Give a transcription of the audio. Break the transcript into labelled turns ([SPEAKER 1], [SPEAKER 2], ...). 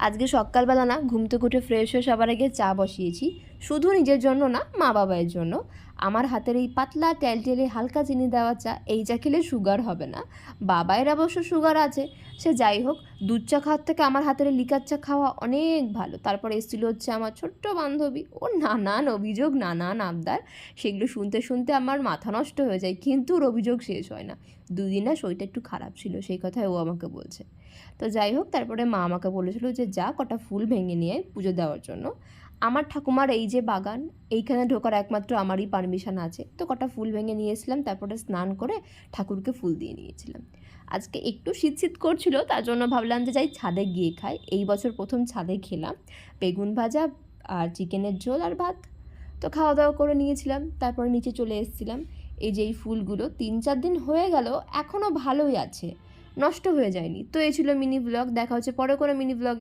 [SPEAKER 1] আজকে সকালবেলা না ঘুম থেকে উঠে ফ্রেশ হয়ে সবার আগে চা বসিয়েছি, শুধু নিজের জন্য না, মা বাবার জন্য। আমার হাতের এই পাতলা টেলটেলে হালকা চিনি দেওয়া চা, এই চা খেলে সুগার হবে না। বাবাইয়ের অবশ্য সুগার আছে, সে যাই হোক, দুধ চা খাওয়ার থেকে আমার হাতের লিকার চা খাওয়া অনেক ভালো। তারপর এসেছিলো হচ্ছে আমার ছোট্ট বান্ধবী, ও নানান অভিযোগ, নানান আবদার, সেগুলো শুনতে শুনতে আমার মাথা নষ্ট হয়ে যায়, কিন্তু ওর অভিযোগ শেষ হয় না। দুদিন না শরীরটা একটু খারাপ ছিল, সেই কথাই ও আমাকে বলছে। তো যাই হোক, তারপরে মা আমাকে বলেছিল যে যা কটা ফুল ভেঙে নিয়ে পুজো দেওয়ার জন্য। আমার ঠাকুমার এই যে বাগান, এইখানে ঢোকার একমাত্র আমারই পারমিশন আছে, তো কটা ফুল ভেঙে নিয়ে এসেছিলাম, তারপরে স্নান করে ঠাকুরকে ফুল দিয়ে নিয়েছিলাম। আজকে একটু শীত শীত করছিল, তার জন্য ভাবলাম যে যাই ছাদে গিয়ে খাই। এই বছর প্রথম ছাদে খেলাম বেগুন ভাজা আর চিকেনের ঝোল আর ভাত। তো খাওয়া দাওয়া করে নিয়েছিলাম, তারপরে নিচে চলে এসেছিলাম। এই যে এই ফুলগুলো 3-4 দিন হয়ে গেল, এখনও ভালোই আছে, নষ্ট হয়ে যায়নি। তো এই ছিল মিনি ব্লগ, দেখা হচ্ছে পরে কোনো মিনি ব্লগ।